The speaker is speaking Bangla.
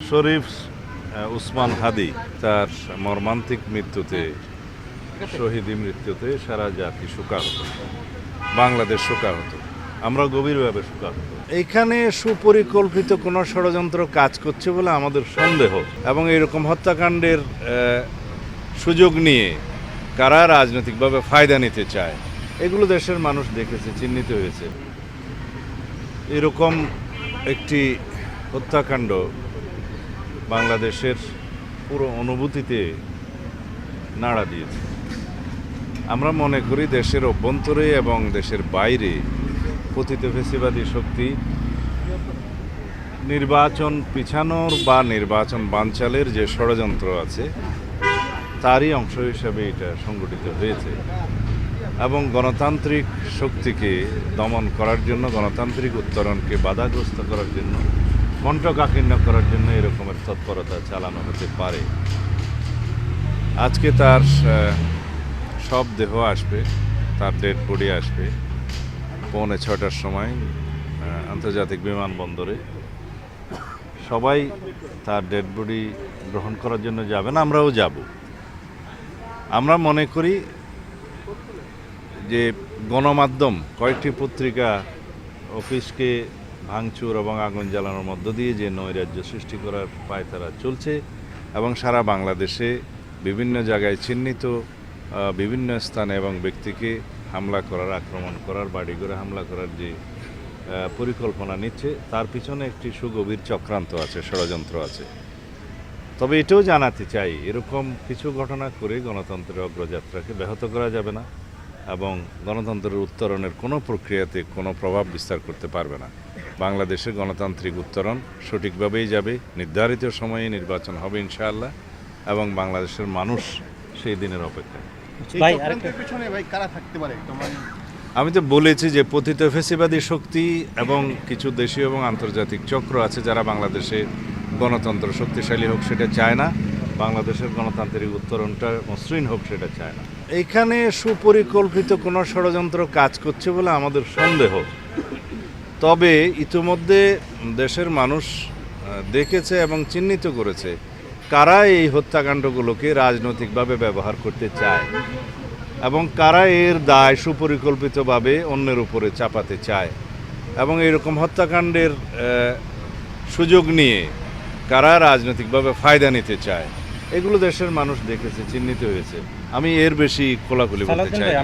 শরীফ উসমান হাদি তার মর্মান্তিক মৃত্যুতে শহীদী মৃত্যুতে সারা জাতি শোকাহত, বাংলাদেশ শোকাহত, আমরা গভীরভাবে শোকাহত। এইখানে সুপরিকল্পিত কোনো ষড়যন্ত্র কাজ করছে বলে আমাদের সন্দেহ, এবং এরকম হত্যাকাণ্ডের সুযোগ নিয়ে কারা রাজনৈতিকভাবে ফায়দা নিতে চায় এগুলো দেশের মানুষ দেখেছে, চিহ্নিত হয়েছে। এরকম একটি হত্যাকাণ্ড বাংলাদেশের পুরো অনুভূতিতে নাড়া দিয়েছে। আমরা মনে করি দেশের অভ্যন্তরে এবং দেশের বাইরে পতিত ফ্যাসিবাদী শক্তি নির্বাচন পিছানোর বা নির্বাচন বানচালের যে ষড়যন্ত্র আছে তারই অংশ হিসাবে এটা সংগঠিত হয়েছে, এবং গণতান্ত্রিক শক্তিকে দমন করার জন্য, গণতান্ত্রিক উত্তরণকে বাধাগ্রস্ত করার জন্য, কণ্ঠকাঠিন্য করার জন্য এরকমের তৎপরতা চালানো হতে পারে। আজকে তার সব দেহ আসবে, তার ডেড বডি আসবে 6:45 সময় আন্তর্জাতিক বিমানবন্দরে। সবাই তার ডেড বডি গ্রহণ করার জন্য যাবেন, আমরাও যাব। আমরা মনে করি যে গণমাধ্যম কয়েকটি পত্রিকা অফিসকে ভাঙচুর এবং আগুন জ্বালানোর মধ্য দিয়ে যে নৈরাজ্য সৃষ্টি করার পায়তারা চলছে, এবং সারা বাংলাদেশে বিভিন্ন জায়গায় চিহ্নিত বিভিন্ন স্থানে এবং ব্যক্তিকে হামলা করার, আক্রমণ করার, বাড়িঘরে হামলা করার যে পরিকল্পনা নিচ্ছে, তার পিছনে একটি সুগভীর চক্রান্ত আছে, ষড়যন্ত্র আছে। তবে এটাও জানাতে চাই, এরকম কিছু ঘটনা করে গণতন্ত্রের অগ্রযাত্রাকে ব্যাহত করা যাবে না, এবং গণতন্ত্রের উত্তরণের কোনো প্রক্রিয়াতে কোনো প্রভাব বিস্তার করতে পারবে না। বাংলাদেশের গণতান্ত্রিক উত্তরণ সঠিকভাবেই যাবে, নির্ধারিত সময়ে নির্বাচন হবে ইনশাআল্লাহ, এবং বাংলাদেশের মানুষ সেই দিনের অপেক্ষায়। আমি তো বলেছি যে পতিত ফ্যাসিবাদী শক্তি এবং কিছু দেশীয় এবং আন্তর্জাতিক চক্র আছে যারা বাংলাদেশে গণতন্ত্র শক্তিশালী হোক সেটা চায় না, বাংলাদেশের গণতান্ত্রিক উত্তরণটা মসৃণ হোক সেটা চায় না। এইখানে সুপরিকল্পিত কোনো ষড়যন্ত্র কাজ করছে বলে আমাদের সন্দেহ। তবে ইতিমধ্যে দেশের মানুষ দেখেছে এবং চিহ্নিত করেছে কারা এই হত্যাকাণ্ডগুলোকে রাজনৈতিকভাবে ব্যবহার করতে চায়, এবং কারা এর দায় সুপরিকল্পিতভাবে অন্যের উপরে চাপাতে চায়, এবং এরকম হত্যাকাণ্ডের সুযোগ নিয়ে কারা রাজনৈতিকভাবে ফায়দা নিতে চায় এগুলো দেশের মানুষ দেখেছে, চিহ্নিত হয়েছে। আমি এর বেশি খোলাখুলি বলতে চাই না।